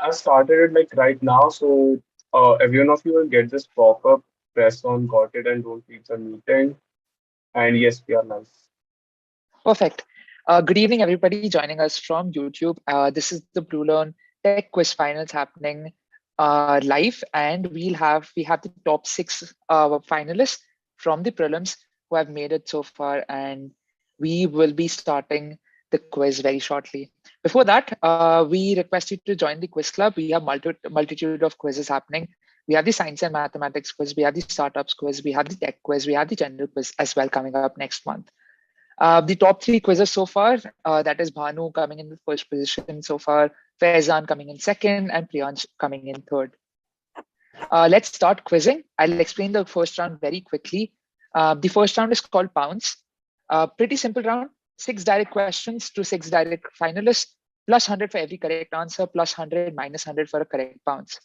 I started it like right now, so every one of you will get this pop-up, press on got it and don't leave the meeting. And yes, we are live. Perfect. Good evening, everybody joining us from YouTube. This is the BlueLearn Tech Quiz Finals happening live, and we have the top six finalists from the prelims who have made it so far, and we will be starting the quiz very shortly. Before that, we request you to join the quiz club. We have multitude of quizzes happening. We have the science and mathematics quiz, we have the startups quiz, we have the tech quiz, we have the general quiz as well coming up next month. The top three quizzes so far, that is Bhanu coming in the first position so far, Faizan coming in second, and Priyansh coming in third. Let's start quizzing. I'll explain the first round very quickly. The first round is called Pounds. Pretty simple round, 6 direct questions to 6 direct finalists, plus 100 for every correct answer, plus 100, minus 100 for a correct bounce.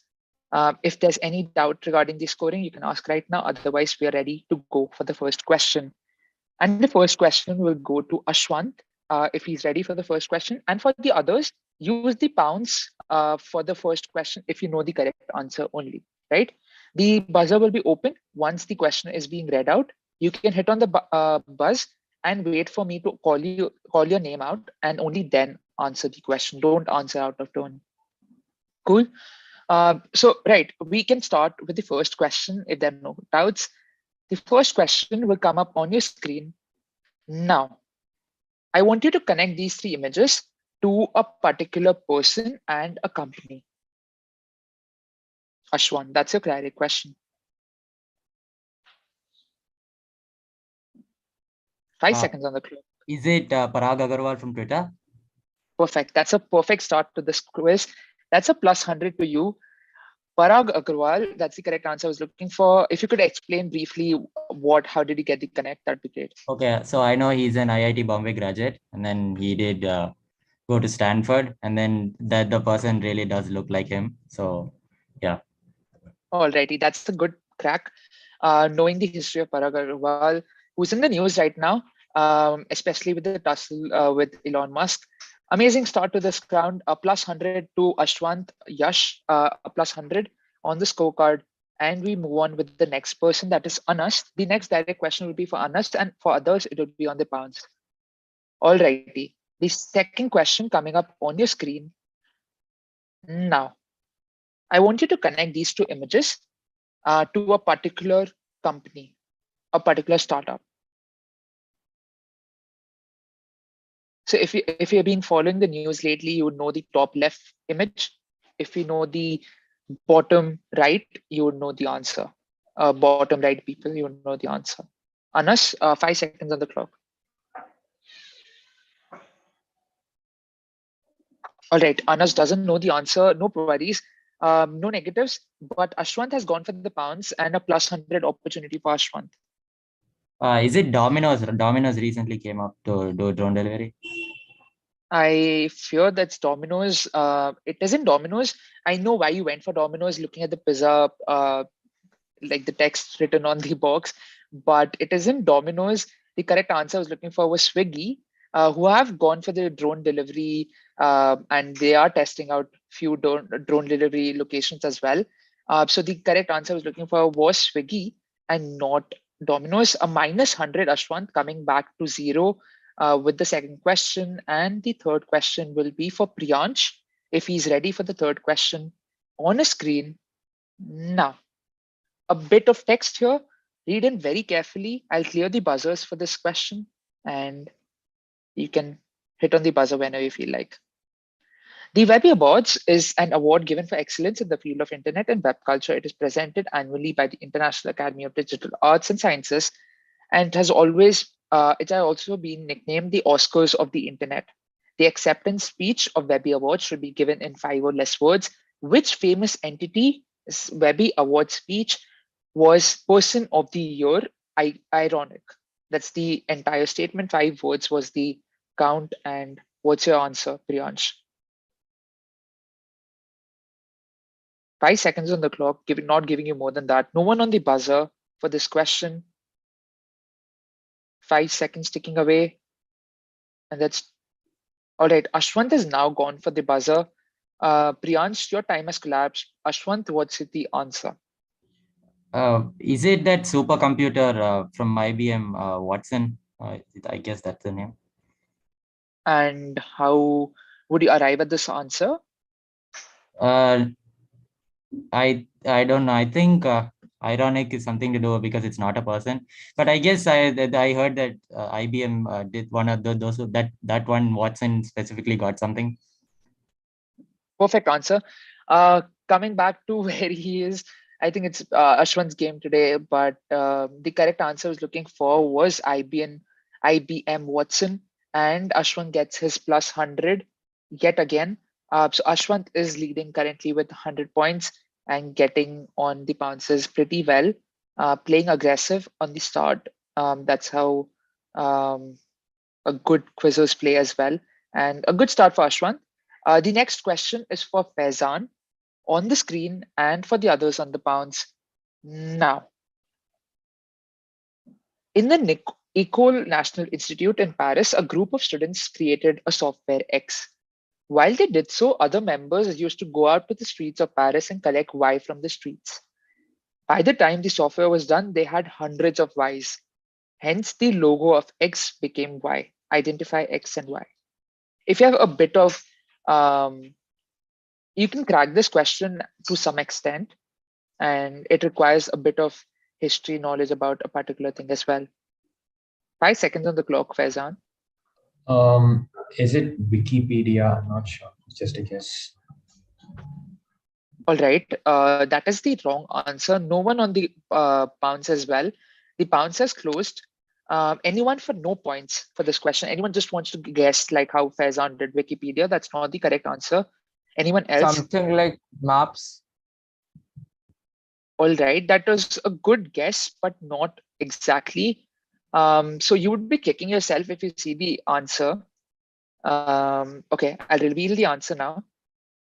If there's any doubt regarding the scoring, you can ask right now. Otherwise, we are ready to go for the first question. And the first question will go to Ashwant if he's ready for the first question. And for the others, use the pounds for the first question if you know the correct answer only, right? The buzzer will be open once the question is being read out. You can hit on the buzz and wait for me to call your name out and only then answer the question. Don't answer out of turn. Cool. Right, we can start with the first question if there are no doubts. The first question will come up on your screen now. I want you to connect these three images to a particular person and a company. Ashwan, that's your direct question. 5 seconds on the clock. Is it Parag Agarwal from Twitter? Perfect. That's a perfect start to this quiz. That's a plus 100 to you. Parag Agarwal, that's the correct answer I was looking for. If you could explain briefly how did he get the connect, that'd be great. Okay, so I know he's an IIT Bombay graduate, and then he did go to Stanford, and then the person really does look like him. So, yeah. Alrighty, that's a good crack. Knowing the history of Parag Agarwal, who's in the news right now, especially with the tussle with Elon Musk. Amazing start to this round. A plus 100 to Ashwant, Yash, a plus 100 on the scorecard. And we move on with the next person, that is Anas. The next direct question will be for Anas, and for others, it will be on the pounds. Alrighty. The second question coming up on your screen now. I want you to connect these two images to a particular company, a particular startup. So if you've been following the news lately, you would know the top left image. If you know the bottom right, you would know the answer. Bottom right people, you would know the answer. Anas, 5 seconds on the clock. All right, Anas doesn't know the answer. No worries. No negatives, but Ashwant has gone for the pounds and a plus 100 opportunity for Ashwant. Is it Domino's? Domino's recently came up to do drone delivery. I fear that's Domino's. It isn't Domino's. I know why you went for Domino's looking at the pizza, like the text written on the box, but it isn't Domino's. The correct answer I was looking for was Swiggy, who have gone for the drone delivery, and they are testing out few drone delivery locations as well. So the correct answer I was looking for was Swiggy and not Domino's. A minus 100, Ashwant, coming back to 0 with the second question. And the third question will be for Priyansh, if he's ready for the third question on a screen now. A bit of text here, read in very carefully. I'll clear the buzzers for this question and you can hit on the buzzer whenever you feel like. The Webby Awards is an award given for excellence in the field of internet and web culture. It is presented annually by the International Academy of Digital Arts and Sciences, and it has also been nicknamed the Oscars of the internet. The acceptance speech of Webby Awards should be given in 5 or less words. Which famous entity's Webby Award speech was Person of the Year? Ironic. That's the entire statement. 5 words was the count. And what's your answer, Priyansh? 5 seconds on the clock, not giving you more than that. No one on the buzzer for this question. 5 seconds ticking away. And that's all right. Ashwant has now gone for the buzzer. Priyansh, your time has collapsed. Ashwant, what's the answer? Is it that supercomputer from IBM, Watson? I guess that's the name. And how would you arrive at this answer? I don't know. I think ironic is something to do because it's not a person. But I guess I heard that IBM did one of those that one Watson specifically got something. Perfect answer. Coming back to where he is, I think it's Ashwant's game today, but the correct answer I was looking for was IBM Watson, and Ashwant gets his plus 100 yet again. So Ashwant is leading currently with 100 points and getting on the bounces pretty well, playing aggressive on the start. That's how um, a good quizzers play as well, and a good start for Ashwant. The next question is for Faizan on the screen and for the others on the bounce. Now, in the École National Institute in Paris, a group of students created a software X. While they did so, other members used to go out to the streets of Paris and collect Y from the streets. By the time the software was done, they had hundreds of Ys. Hence, the logo of X became Y. Identify X and Y. If you have a bit of you can crack this question to some extent, and it requires a bit of history knowledge about a particular thing as well. 5 seconds on the clock, Faizan. Is it Wikipedia? I'm not sure. It's just a guess. All right, that is the wrong answer. No one on the bounce as well. The bounce has closed. Anyone for no points for this question? Anyone just wants to guess like how Faizan did Wikipedia? That's not the correct answer. Anyone else? Something like maps. All right, that was a good guess, but not exactly. So you would be kicking yourself if you see the answer. Okay, I'll reveal the answer now.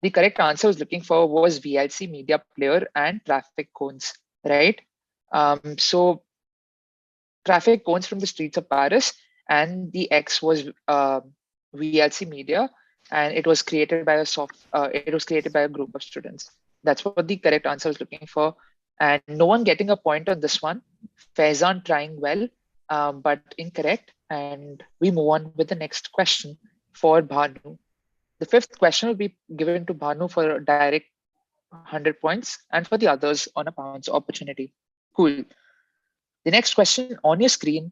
The correct answer I was looking for was VLC media player and traffic cones, right? So traffic cones from the streets of Paris, and the X was VLC media, and it was created by a group of students. That's what the correct answer I was looking for. And no one getting a point on this one. Faizan trying well, but incorrect. And we move on with the next question for Bhanu. The fifth question will be given to Bhanu for a direct 100 points and for the others on a bounce opportunity. Cool. The next question on your screen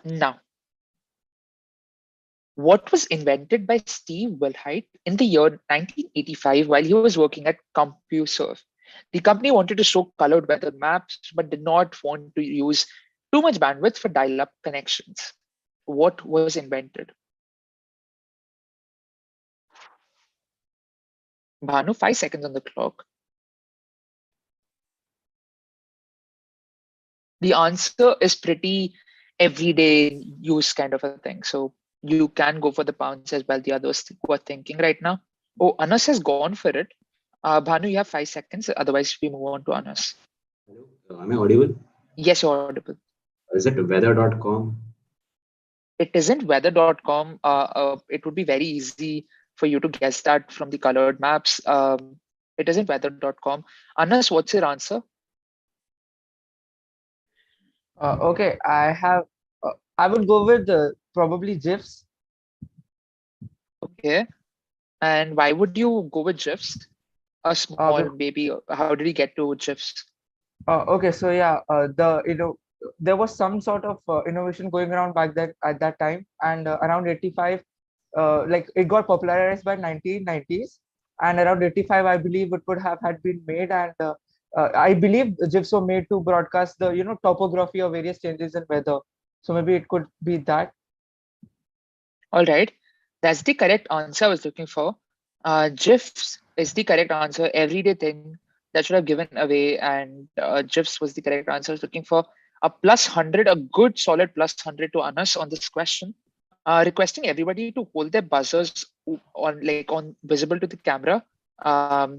now. What was invented by Steve Wilhite in the year 1985 while he was working at CompuServe? The company wanted to show colored weather maps, but did not want to use too much bandwidth for dial-up connections. What was invented? Bhanu, 5 seconds on the clock. The answer is pretty everyday use kind of a thing. So you can go for the pounds as well. The others who are thinking right now. Oh, Anas has gone for it. Bhanu, you have 5 seconds. Otherwise, we move on to Anas. Hello, am I audible? Yes, you're audible. Is it weather.com? It isn't weather.com. It would be very easy for you to guess that from the colored maps. It isn't weather.com. Anas, what's your answer? Okay, I would go with probably GIFs. Okay. And why would you go with GIFs? A small baby. How did he get to GIFs? Okay, so yeah, there was some sort of innovation going around back then at that time, and around 85, like it got popularized by 1990s, and around 85, I believe it would have had been made, and I believe the GIFs were made to broadcast the topography of various changes in weather. So maybe it could be that. All right, that's the correct answer I was looking for. GIFs is the correct answer. Everyday thing that should have given away, and GIFs was the correct answer I was looking for. A plus 100, a good solid plus 100 to Anas on this question. Requesting everybody to hold their buzzers on visible to the camera,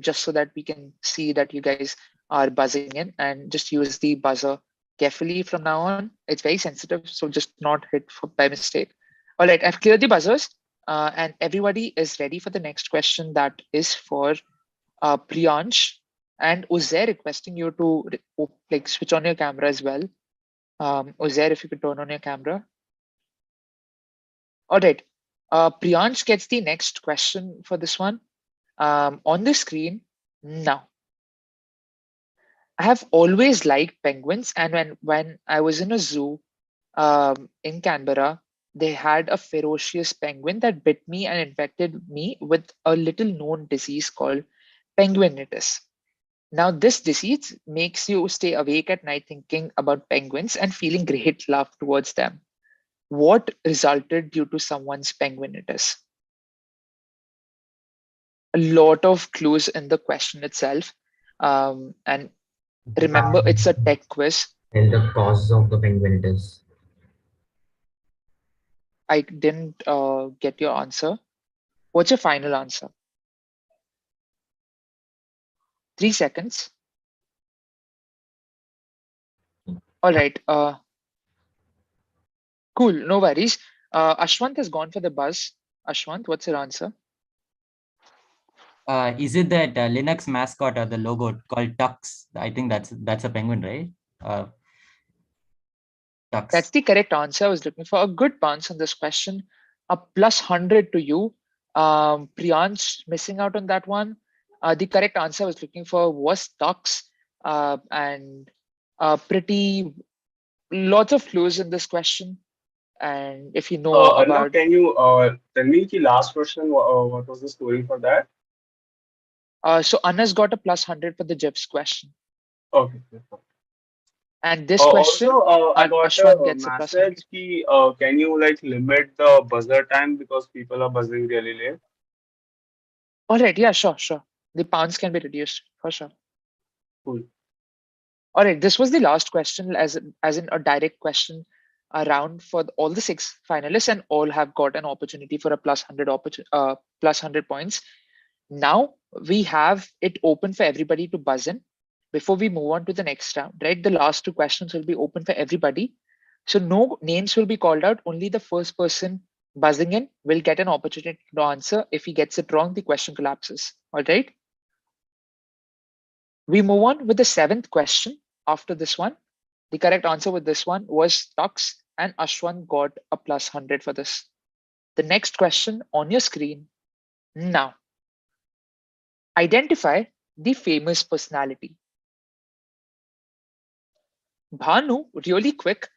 just so that we can see that you guys are buzzing in, and just use the buzzer carefully from now on. It's very sensitive, so just not hit by mistake. All right, I've cleared the buzzers. And everybody is ready for the next question. That is for Priyansh and Uzair, requesting you to like switch on your camera as well. Uzair, if you could turn on your camera. All right. Priyansh gets the next question for this one. On the screen now. I have always liked penguins, and when I was in a zoo in Canberra, they had a ferocious penguin that bit me and infected me with a little known disease called penguinitis. Now, this disease makes you stay awake at night thinking about penguins and feeling great love towards them. What resulted due to someone's penguinitis? A lot of clues in the question itself. And remember, it's a tech quiz. And the cause of the penguinitis. I didn't get your answer. What's your final answer? 3 seconds. All right. Cool. No worries. Ashwant has gone for the buzz. Ashwant, what's your answer? Is it that Linux mascot or the logo called Tux? I think that's a penguin, right? Tux. That's the correct answer. I was looking for a good bounce on this question. A +100 to you. Priyansh missing out on that one. The correct answer I was looking for was Tux. And pretty lots of clues in this question. And if you know Arnav, about, can you tell me the last question? What was the story for that? so Anas got a +100 for the GIFs question. Okay. And this question, Also, I got Ashwant a gets a +100. message ki, can you like limit the buzzer time because people are buzzing really late? All right, yeah, sure. The pounds can be reduced for sure. Cool. All right, this was the last question as in a direct question round for all the 6 finalists, and all have got an opportunity for a +100 points. Now we have it open for everybody to buzz in before we move on to the next round, right? The last 2 questions will be open for everybody. So no names will be called out. Only the first person buzzing in will get an opportunity to answer. If he gets it wrong, the question collapses. All right. We move on with the 7th question after this one. The correct answer with this one was Tux, and Ashwant got a +100 for this. The next question on your screen now. Identify the famous personality. Bhanu, really quick.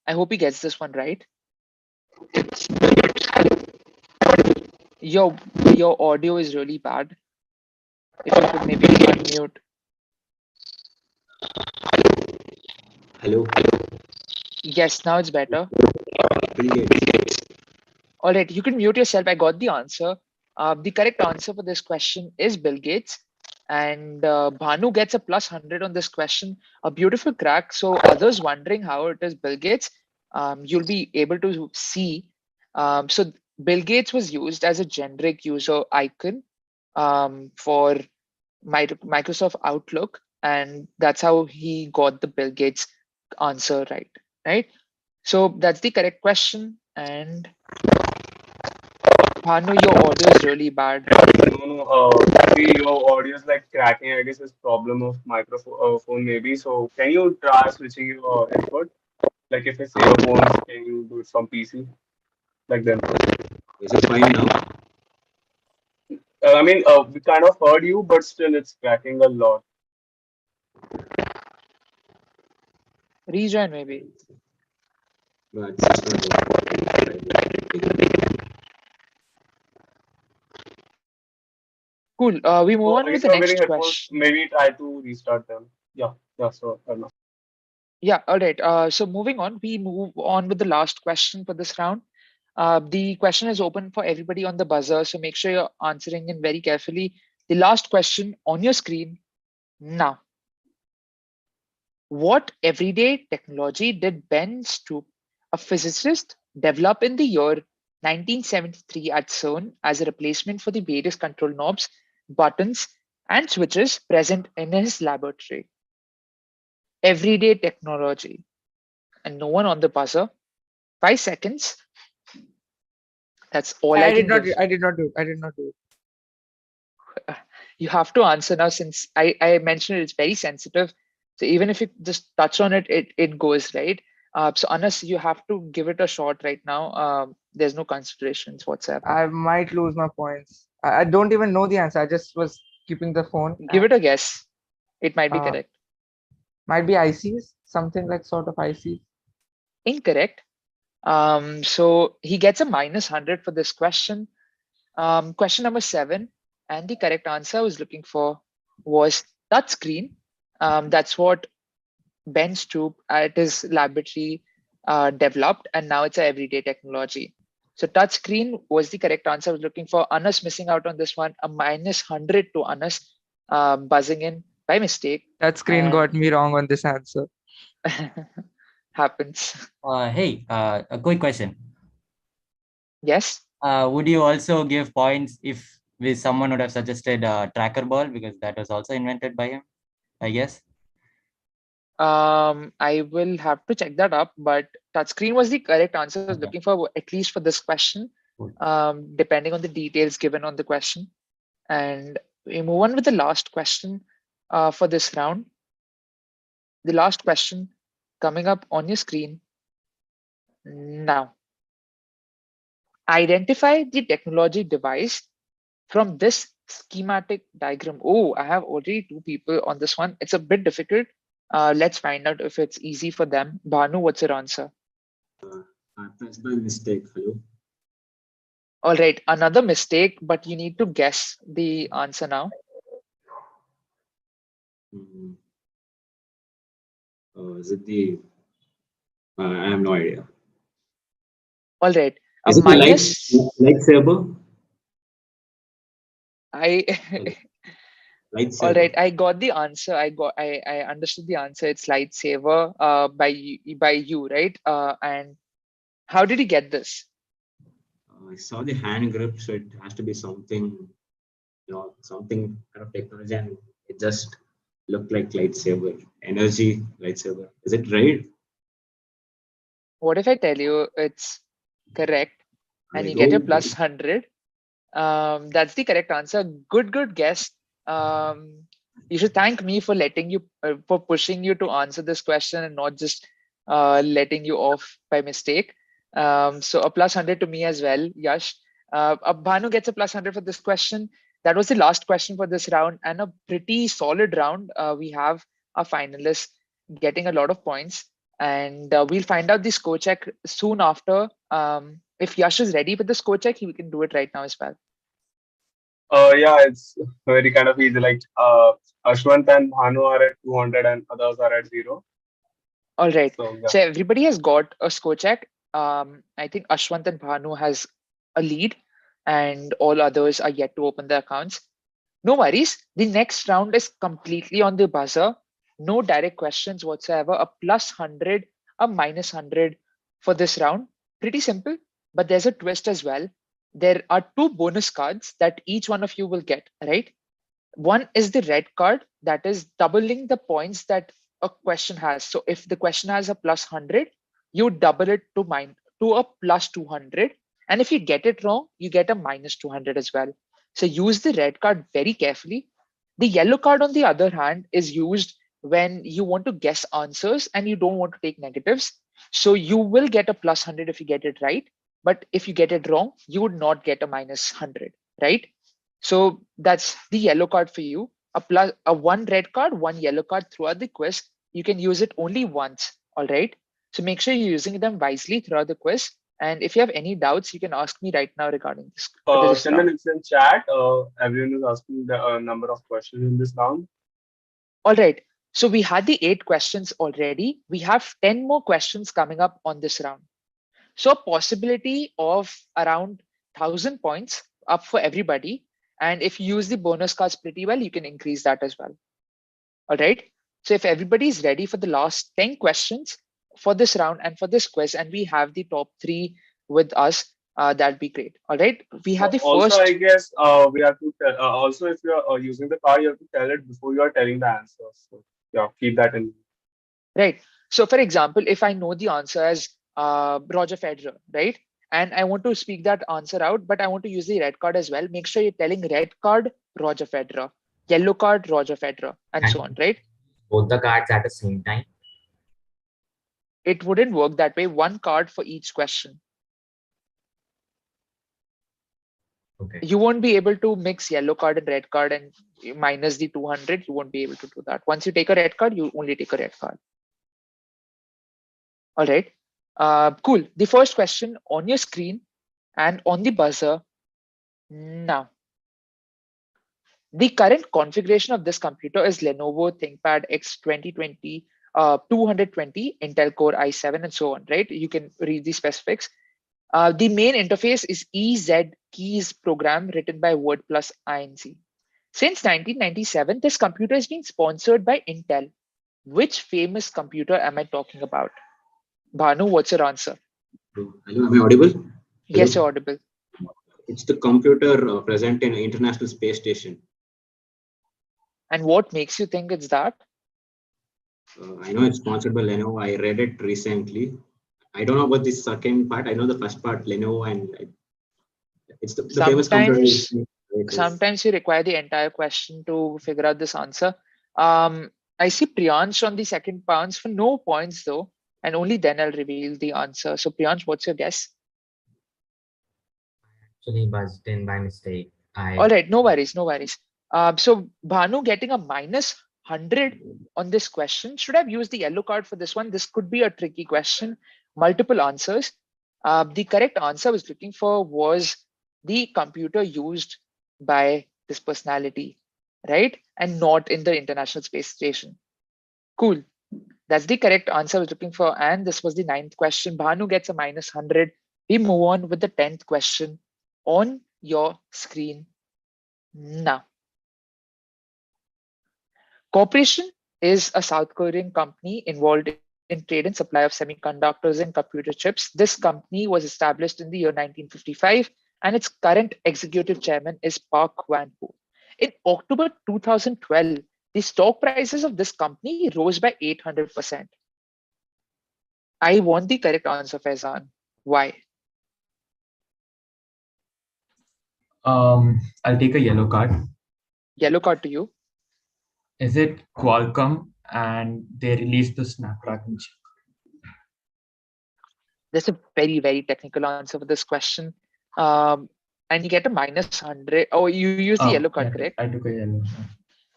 I hope he gets this one right. Your audio is really bad. If you could maybe unmute. Hello. Yes, now it's better. Bill Gates. All right, you can mute yourself. I got the answer. The correct answer for this question is Bill Gates. And Bhanu gets a +100 on this question. A beautiful crack. So others wondering how it is Bill Gates, you'll be able to see. So Bill Gates was used as a generic user icon for Microsoft Outlook. And that's how he got the Bill Gates answer right? So that's the correct question. And Bhanu, your audio is really bad. No, maybe your audio is like cracking. I guess it's problem of microphone phone maybe. So can you try switching your input? Like if it's earphones, can you do it from PC? Like them. Is it fine now? I mean, we kind of heard you, but still it's cracking a lot. Rejoin maybe. No, it's not working. Cool. We move So on if with the you're wearing next headphones, question. maybe try to restart them. Yeah. So Arnav. Yeah, all right. So moving on, we move on with the last question for this round. The question is open for everybody on the buzzer, so make sure you're answering in very carefully. The last question on your screen now. What everyday technology did Ben Stumpe, a physicist, develop in the year 1973 at CERN as a replacement for the various control knobs, buttons, and switches present in his laboratory? Everyday technology. And no one on the buzzer. 5 seconds. That's all I did can not. give. I did not do it. I did not do it. You have to answer now, since I mentioned it's very sensitive. So even if you just touch on it, it goes, right? So Anas, you have to give it a shot right now. There's no considerations whatsoever. I might lose my points. I don't even know the answer. I just was keeping the phone. Give it a guess. It might be Uh, correct. might be ICs, something like sort of ICs. Incorrect. So he gets a -100 for this question. Question number 7, and the correct answer I was looking for was touchscreen. That's what Ben Stumpe at his laboratory developed, and now it's an everyday technology. So touchscreen was the correct answer I was looking for. Anas missing out on this one, a -100 to Anas, buzzing in by mistake. That screen got me wrong on this answer. Happens. Hey, a quick question. Yes. Would you also give points if someone would have suggested tracker ball, because that was also invented by him, I guess? I will have to check that up, but touchscreen was the correct answer I was Okay. looking for, at least for this question, Cool. depending on the details given on the question. And we move on with the last question for this round. The last question coming up on your screen now. Identify the technology device from this schematic diagram. Oh, I have already 2 people on this one. It's a bit difficult. Let's find out if it's easy for them. Bhanu, what's your answer? I pressed by mistake. Hello. All right, another mistake, but you need to guess the answer now. Is it the? I have no idea. All right, a Is it the minus. lightsaber? Lightsaber. All right, I got the answer. I understood the answer. It's lightsaber by you, right? And how did you get this? I saw the hand grip, so it has to be something, something kind of technology, and it just looked like lightsaber, energy lightsaber. Is it right? What if I tell you it's correct and you Like, get a oh, +100? That's the correct answer. Good guess. You should thank me for letting you, for pushing you to answer this question and not just letting you off by mistake. So a +100 to me as well, Yash. Bhanu gets a +100 for this question. That was the last question for this round, and a pretty solid round. We have our finalists getting a lot of points, and we'll find out the score check soon after. If Yash is ready with the score check, he can do it right now as well. Yeah, it's very kind of easy. Like Ashwant and Bhanu are at 200 and others are at 0. All right. So, yeah. So everybody has got a score check. I think Ashwant and Bhanu has a lead, and all others are yet to open their accounts. No worries. The next round is completely on the buzzer. No direct questions whatsoever. A +100, a -100 for this round. Pretty simple, but there's a twist as well. There are 2 bonus cards that each one of you will get, right? One is the red card, that is doubling the points that a question has. So if the question has a +100, you double it to a +200. And if you get it wrong, you get a -200 as well. So use the red card very carefully. The yellow card, on the other hand, is used when you want to guess answers and you don't want to take negatives. So you will get a +100 if you get it right. But if you get it wrong, you would not get a -100, right? So that's the yellow card for you. A 1 red card, 1 yellow card throughout the quiz. You can use it only once. All right. So make sure you're using them wisely throughout the quiz. And if you have any doubts, you can ask me right now regarding this. Chandan, it's in chat. Everyone is asking the number of questions in this round. All right. So we had the 8 questions already. We have 10 more questions coming up on this round. So a possibility of around 1,000 points up for everybody. And if you use the bonus cards pretty well, you can increase that as well. All right. So if everybody is ready for the last 10 questions for this round and for this quiz, and we have the top 3 with us, that'd be great. All right. We have the Also, first. I guess we have to tell, also, if you're using the card, you have to tell it before you are telling the answer. So yeah, keep that in. Right. So for example, if I know the answer as Roger Federer, right? and I want to speak that answer out, but I want to use the red card as well. Make sure you're telling red card, Roger Federer, yellow card, Roger Federer, and so on, right? Both the cards at the same time. It wouldn't work that way. One card for each question. Okay. You won't be able to mix yellow card and red card and minus the 200. You won't be able to do that. Once you take a red card, you only take a red card. All right. Cool. The first question on your screen and on the buzzer now. The current configuration of this computer is Lenovo ThinkPad X220, 220, Intel Core i7, and so on, right? You can read the specifics. The main interface is EZ Keys program written by Word plus INC. Since 1997, this computer is being sponsored by Intel. Which famous computer am I talking about? Bhanu, what's your answer? Hello, am I audible? Hello? Yes, you're audible. It's the computer present in International Space Station. And what makes you think it's that? I know it's sponsored by Lenovo. I read it recently. I don't know about the second part. I know the first part, Lenovo, and it's the famous computer. Sometimes you require the entire question to figure out this answer. I see Priyansh on the second bounce for no points though, and only then I'll reveal the answer. So Priyansh, what's your guess? Actually buzzed in by mistake. All right, no worries, no worries. So Bhanu getting a minus 100 on this question. Should have used the yellow card for this one. This could be a tricky question. Multiple answers. The correct answer I was looking for was the computer used by this personality, right? And not in the International Space Station. Cool. That's the correct answer I was looking for. And this was the 9th question. Bhanu gets a minus 100. We move on with the 10th question on your screen now. Corporation is a South Korean company involved in trade and supply of semiconductors and computer chips. This company was established in the year 1955, and its current executive chairman is Park Wan Ho. In October 2012, the stock prices of this company rose by 800%. I want the correct answer, Faizan. Why? I'll take a yellow card. Yellow card to you. Is it Qualcomm and they released the Snapdragon chip? That's a very, very technical answer for this question. And you get a minus 100. Oh, you use the yellow card, correct? I took a yellow.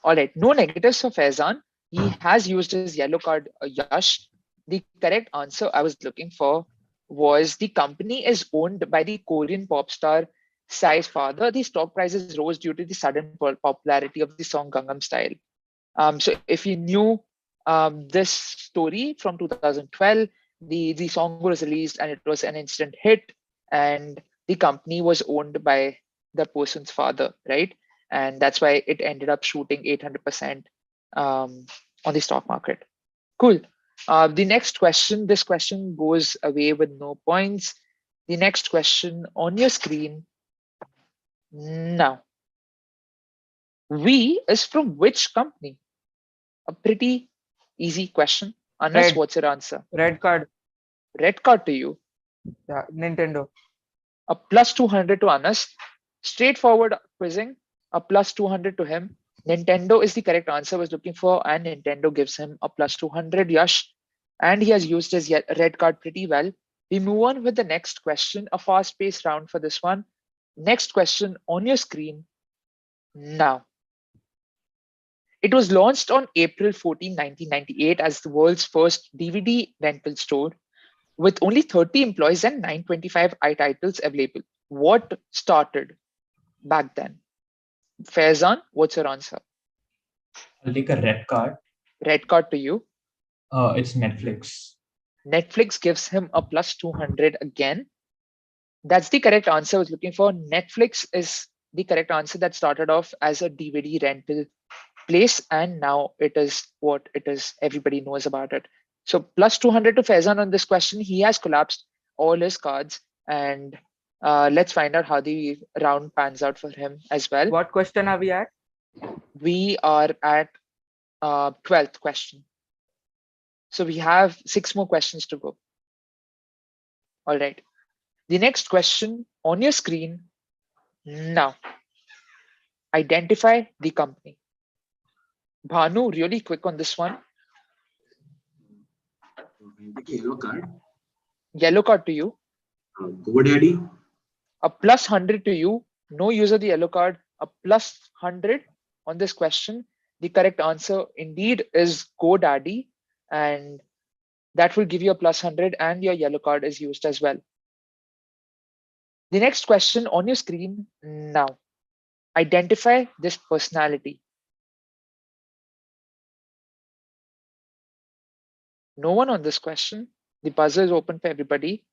All right, no negatives for Faizan. He has used his yellow card, Yash. The correct answer I was looking for was the company is owned by the Korean pop star Psy's father. The stock prices rose due to the sudden popularity of the song Gangnam Style. So if you knew this story from 2012, the song was released and it was an instant hit, and the company was owned by the person's father, right? And that's why it ended up shooting 800% on the stock market. Cool. The next question, this question goes away with no points. The next question on your screen now. We is from which company? A pretty easy question. Anas, what's your answer? Red card. Red card to you. Yeah, Nintendo. A plus 200 to Anas. Straightforward quizzing. A plus 200 to him. Nintendo is the correct answer I was looking for, and Nintendo gives him a plus 200, Yash. And he has used his red card pretty well. We move on with the next question, a fast-paced round for this one. Next question on your screen now. It was launched on April 14, 1998 as the world's first DVD rental store with only 30 employees and 925 titles available. What started back then? Faizan, what's your answer? I'll take a red card. Red card to you. It's Netflix. Netflix gives him a plus 200 again. That's the correct answer I was looking for. Netflix is the correct answer that started off as a DVD rental place, and now it is what it is. Everybody knows about it. So plus 200 to Faizan on this question. He has collapsed all his cards, and let's find out how the round pans out for him as well. What question are we at? We are at 12th question. So we have 6 more questions to go. All right. The next question on your screen now. Identify the company. Bhanu, really quick on this one. Yellow card. Yellow card to you. GoDaddy. A plus 100 to you. No use of the yellow card. A plus 100 on this question. The correct answer indeed is GoDaddy, and that will give you a plus 100, and your yellow card is used as well. The next question on your screen now. Identify this personality. No one on this question. The buzzer is open for everybody.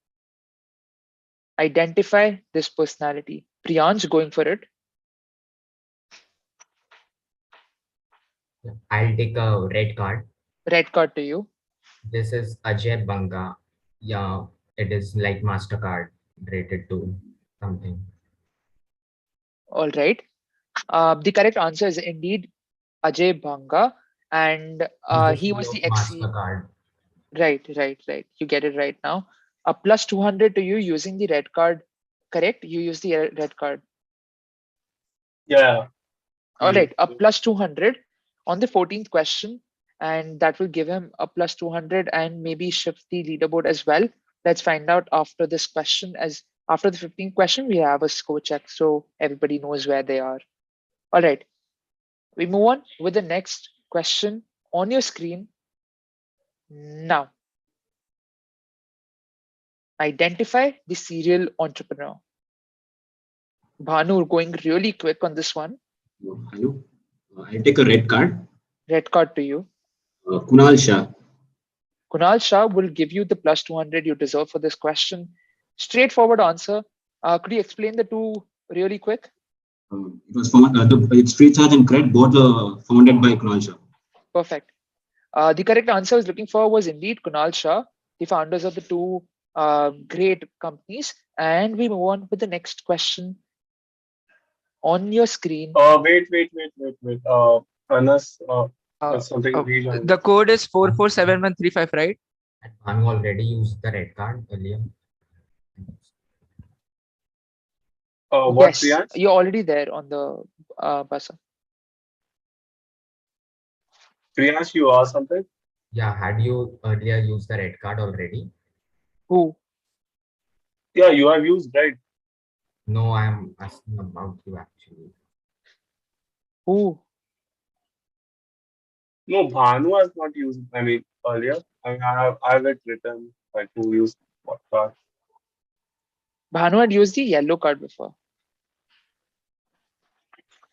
Identify this personality. Priyansh, going for it. I'll take a red card. Red card to you. This is Ajay Banga. Yeah, it is like MasterCard rated to something. All right. The correct answer is indeed Ajay Banga, and he was the XC. MasterCard. Right. You get it right now. A plus 200 to you using the red card. Correct? You use the red card. Yeah. All right. A plus 200 on the 14th question, and that will give him a plus 200 and maybe shift the leaderboard as well. Let's find out after this question. As after the 15th question, we have a score check so everybody knows where they are. All right. We move on with the next question on your screen now. Identify the serial entrepreneur. Bhanu, going really quick on this one. Hello. I'll take a red card. Red card to you. Kunal Shah. Kunal Shah will give you the plus 200 you deserve for this question. Straightforward answer. Could you explain the two really quick? It was founded. It's Free Charge and Cred, both founded by Kunal Shah. Perfect. The correct answer I was looking for was indeed Kunal Shah, the founders of the two great companies. And we move on with the next question on your screen. Wait. Anas, something The code is 447135, right? And Bhanu already used the red card earlier. what, Yes, Priyansh? you're already there on the buzzer. Priyansh, you asked something? Yeah, had you earlier used the red card already? Who? Yeah, you have used, right? No, I'm asking about you actually. Who? No, Bhanu has not used, I mean, earlier. I mean, I have it written, like, who used what card. Bhanu had used the yellow card before.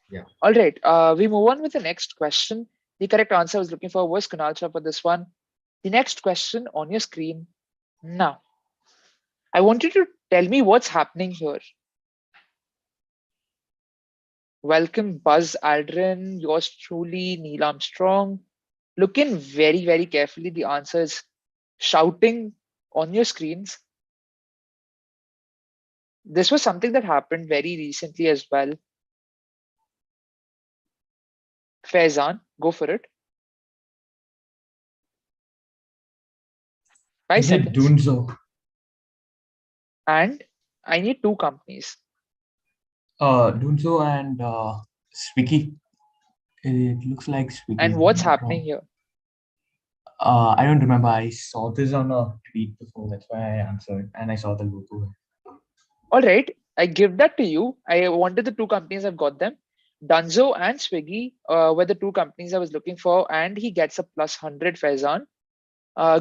Yeah. All right. We move on with the next question. The correct answer I was looking for was Kunal Shah for this one. The next question on your screen now. I want you to tell me what's happening here. Welcome, Buzz Aldrin, yours truly, Neil Armstrong. Look in very, very carefully. The answer is shouting on your screens. This was something that happened very recently as well. Faizan, go for it. 5 Is it seconds. Dunzo? And I need two companies. Dunzo and Swiggy. It looks like Swiggy. And what's happening here? I don't remember. I saw this on a tweet before. That's why I answered, and I saw the logo. All right, I give that to you. I wanted the two companies, I've got them. Dunzo and Swiggy were the two companies I was looking for, and he gets a plus 100, Faizan.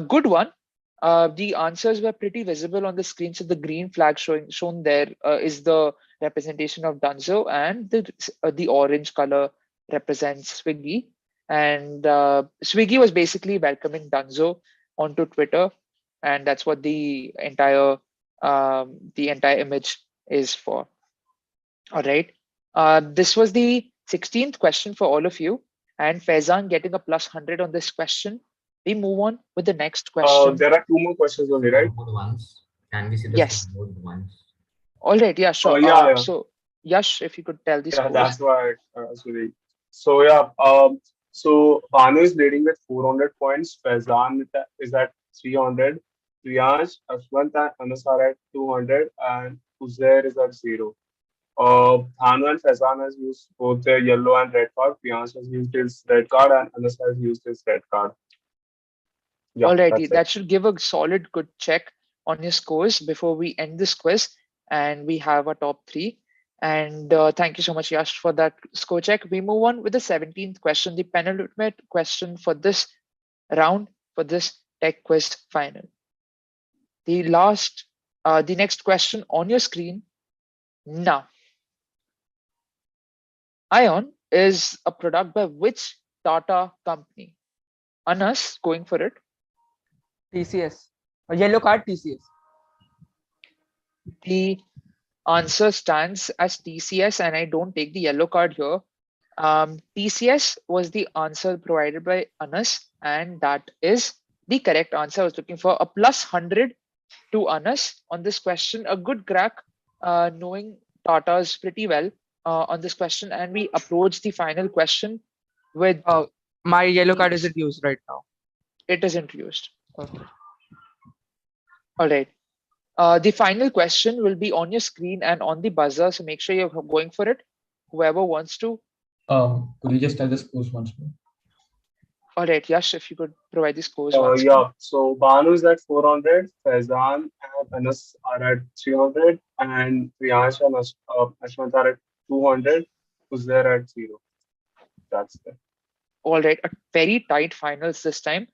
Good one. The answers were pretty visible on the screen. So the green flag shown there is the representation of Dunzo, and the orange color represents Swiggy. And Swiggy was basically welcoming Dunzo onto Twitter, and that's what the entire image is for. All right. This was the 16th question for all of you, and Faizan getting a plus 100 on this question. We move on with the next question. There are two more questions only, right? Ones. Can we see the Yes. ones? All right. Yeah, sure. Yeah. So, Yash, if you could tell the scores. That's why I was really. So, yeah. So, Bhanu is leading with 400 points. Faizan is at 300. Priyansh, Ashwant, and Anas are at 200, and Uzair is at 0. Bhanu and Faizan has used both their yellow and red card. Priyansh has used his red card, and Anas has used his red card. Yeah, Alrighty, that's it. that should give a solid good check on your scores before we end this quiz and we have a top three. And thank you so much, Yash, for that score check. We move on with the 17th question, the penultimate question for this round, for this tech quiz final. The next question on your screen now. Ion is a product by which Tata company? Anas, going for it. TCS. A yellow card, TCS. The answer stands as TCS, and I don't take the yellow card here. TCS was the answer provided by Anas, and that is the correct answer. I was looking for a plus 100 to Anas on this question. A good crack, knowing Tata's pretty well on this question, and we approach the final question with My yellow card isn't used right now. it isn't used. Okay. All right. The final question will be on your screen and on the buzzer, so make sure you're going for it. Whoever wants to. Could you just tell the scores once more? All right, Yash, if you could provide the scores once more. Yeah, so Banu is at 400, Faizan and Anas are at 300, and Priyansh and Ashwant are at 200, Uzair at 0. That's it. All right, a very tight finals this time.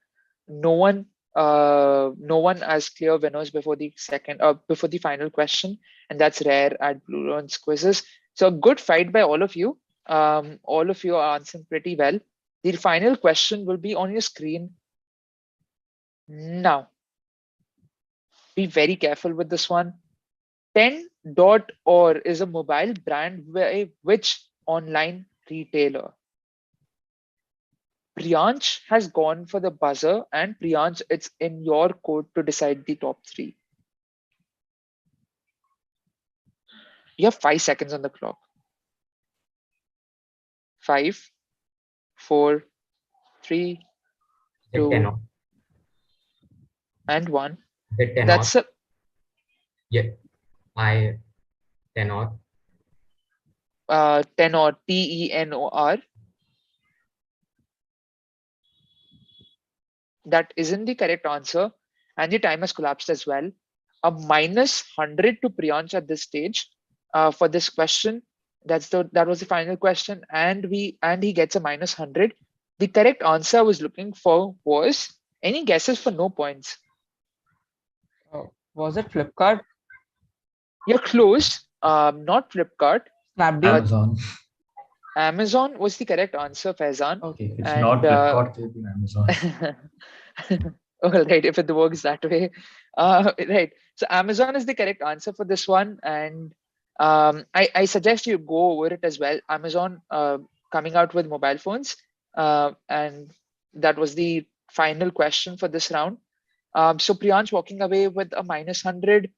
No one as clear winners before the before the final question, and that's rare at BlueLearn's quizzes. So a good fight by all of you. All of you are answering pretty well. The final question will be on your screen now. Be very careful with this one. 10.or is a mobile brand by which online retailer? Priyansh has gone for the buzzer, and Priyansh, it's in your court to decide the top three. You have 5 seconds on the clock. 5, 4, 3, 2, and 1. That's a Yeah, tenor. Tenor, TENOR. That isn't the correct answer, and the time has collapsed as well. A minus 100 to Priyansh at this stage for this question. That was the final question, and he gets a minus 100. The correct answer I was looking for was, any guesses for no points? Was it Flipkart? You're close. Not Flipkart. Snapdeal? Amazon. Amazon was the correct answer, Faizan. Okay, it's not Flipkart, it's Amazon. All right, if it works that way. Right. So Amazon is the correct answer for this one. And I suggest you go over it as well. Amazon coming out with mobile phones. And that was the final question for this round. So Priyansh walking away with a minus 100.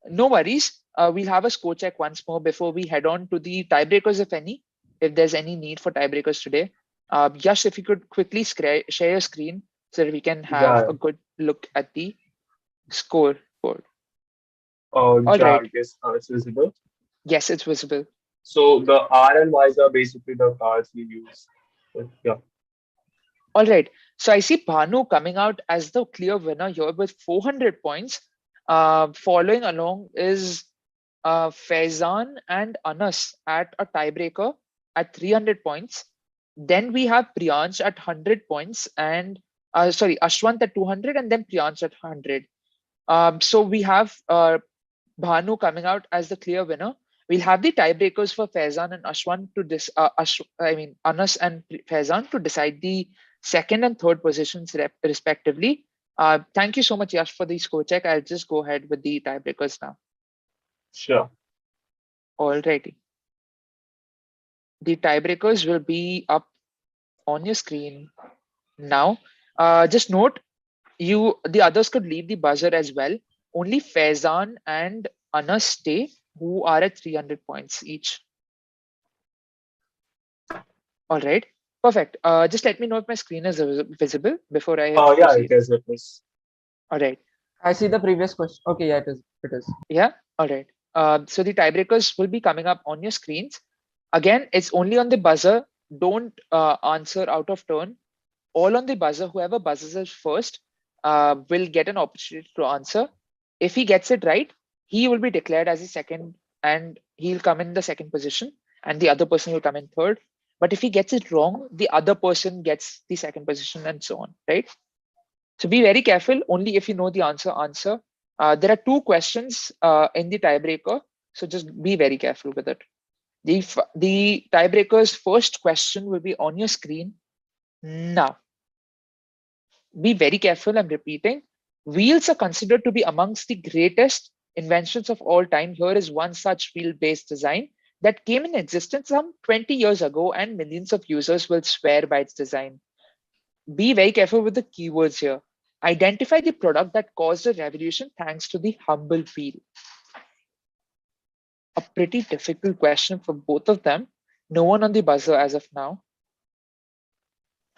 No worries. We'll have a score check once more before we head on to the tiebreakers, if any, if there's any need for tiebreakers today. Yash, if you could quickly share your screen so that we can have a good look at the scoreboard. All right. right. Yes, it's visible. Yes, it's visible. So the R and Ys are basically the cards we use. Yeah. All right. So I see Bhanu coming out as the clear winner here with 400 points. Following along is Faizan and Anas at a tiebreaker at 300 points. Then we have Priyansh at 100 points and Ashwant at 200 and then Priyansh at 100. So we have Bhanu coming out as the clear winner. We'll have the tiebreakers for Faizan and Ashwant to Anas and Faizan to decide the second and third positions respectively. Thank you so much, Yash, for the score check. I'll just go ahead with the tiebreakers now. Sure. Alrighty. The tiebreakers will be up on your screen now. Just note, the others could leave the buzzer as well. Only Faizan and Anas stay, who are at 300 points each. All right. Perfect. Just let me know if my screen is visible before I yeah, proceed. it is. All right. I see the previous question. Okay, yeah, it is. It is. Yeah, all right. So the tiebreakers will be coming up on your screens. Again, it's only on the buzzer. Don't answer out of turn. All on the buzzer. Whoever buzzes us first will get an opportunity to answer. If he gets it right, he will be declared as the second, and he'll come in the second position, and the other person will come in third. But if he gets it wrong, the other person gets the second position, and so on, right? So be very careful. Only if you know the answer. There are two questions in the tiebreaker, so just be very careful with it. The tiebreaker's first question will be on your screen now. Be very careful. I'm repeating. Wheels are considered to be amongst the greatest inventions of all time. Here is one such wheel-based design that came in existence some 20 years ago, and millions of users will swear by its design. Be very careful with the keywords here. Identify the product that caused a revolution thanks to the humble wheel. A pretty difficult question for both of them. No one on the buzzer as of now.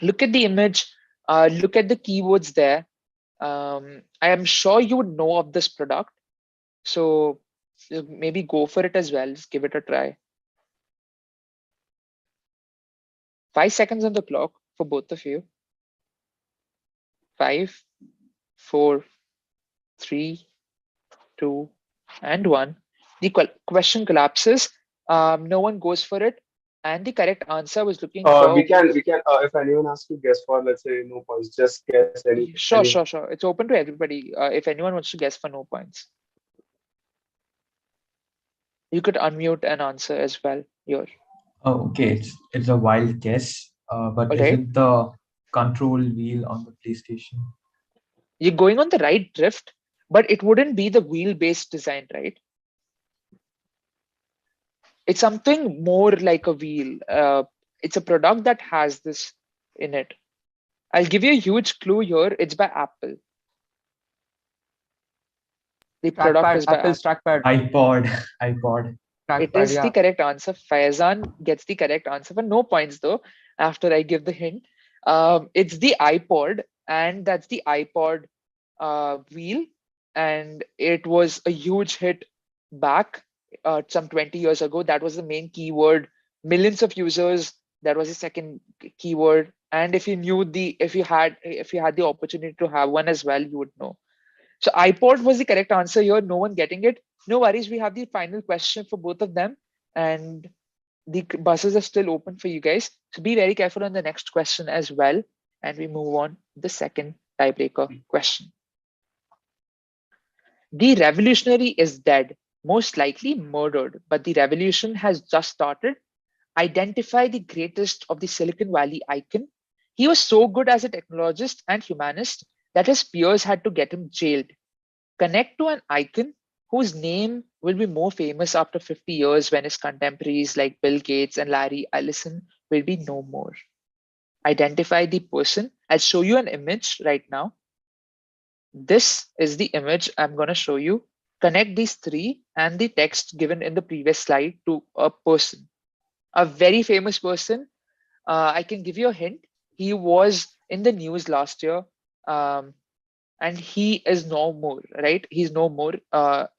Look at the image. Look at the keywords there. I am sure you would know of this product. So maybe go for it as well. Just give it a try. 5 seconds on the clock for both of you. 5, 4, 3, 2, and 1. The question collapses. No one goes for it. And the correct answer was looking for. We can. If anyone has to guess for, let's say, no points, just guess any. Sure. It's open to everybody. If anyone wants to guess for no points, you could unmute and answer as well. Here. Oh, okay. It's a wild guess. But is it the control wheel on the PlayStation? You're going on the right drift, but it wouldn't be the wheel-based design, right? It's something more like a wheel. It's a product that has this in it. I'll give you a huge clue here. It's by Apple. The product is by Apple's trackpad. iPod. It is the correct answer. Faizan gets the correct answer, but no points though. After I give the hint, it's the iPod, and that's the iPod wheel, and it was a huge hit back some 20 years ago. That was the main keyword. Millions of users. That was the second keyword. And if you had the opportunity to have one as well, you would know. So iPod was the correct answer here. No one getting it. No worries. We have the final question for both of them, and the buzzers are still open for you guys. So be very careful on the next question as well. And we move on to the second tiebreaker question. The revolutionary is dead, most likely murdered, but the revolution has just started. Identify the greatest of the Silicon Valley icon. He was so good as a technologist and humanist that his peers had to get him jailed. Connect to an icon whose name will be more famous after 50 years when his contemporaries like Bill Gates and Larry Ellison will be no more. Identify the person. I'll show you an image right now. This is the image I'm going to show you. Connect these three and the text given in the previous slide to a person, a very famous person. I can give you a hint. He was in the news last year, and he is no more, right? He's no more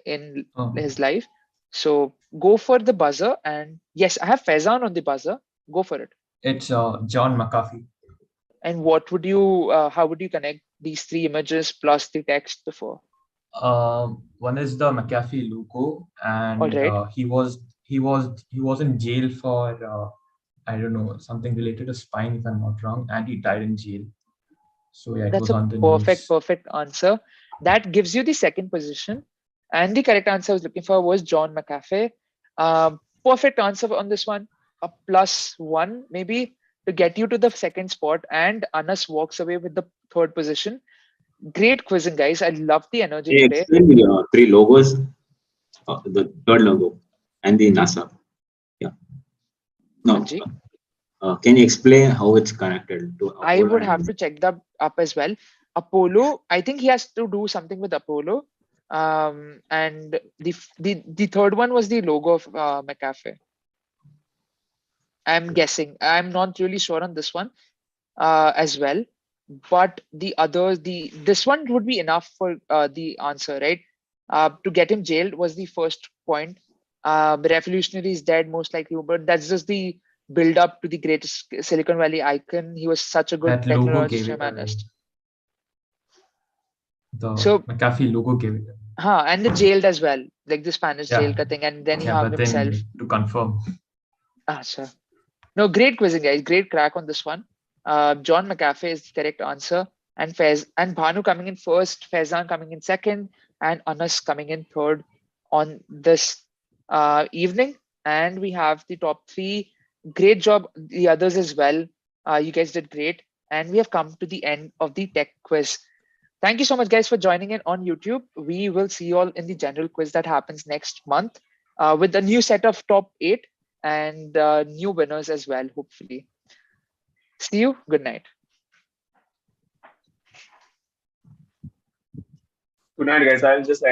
in his life. So go for the buzzer. And yes, I have Faizan on the buzzer. Go for it. It's John McAfee. And what would you, how would you connect these three images plus the text before? One is the McAfee logo, and he was in jail for I don't know, something related to spine, if I'm not wrong, and he died in jail. So yeah, it was on the news. Perfect answer. That gives you the second position, and the correct answer I was looking for was John McAfee. Perfect answer on this one. A +1 maybe to get you to the second spot, and Anas walks away with the third position. Great quizzing, guys. I love the energy today. Explain the three logos, the third logo, and the NASA. Yeah. No. Can you explain how it's connected to Apollo? I would have to check that up as well. Apollo, I think he has to do something with Apollo. And the third one was the logo of McAfee. I'm guessing. I'm not really sure on this one as well. but the others, this one would be enough for the answer, right? To get him jailed was the first point. Revolutionary is dead, most likely, but that's just the build up to the greatest Silicon Valley icon. He was such a good That logo gave technologist it and away. analyst. The So, McAfee logo gave it away. and the jailed as well, like the Spanish jail Yeah. thing, and then he Yeah, hung but himself. then to confirm. Sure. No, great quizzing, guys. Great crack on this one. John McAfee is the correct answer, and Bhanu coming in first, Faizan coming in second, and Anas coming in third on this evening. And we have the top three. Great job, the others as well. You guys did great, and we have come to the end of the tech quiz. Thank you so much, guys, for joining in on YouTube. We will see you all in the general quiz that happens next month with a new set of top 8 and new winners as well, hopefully. See you. Good night. Good night, guys. I'll just end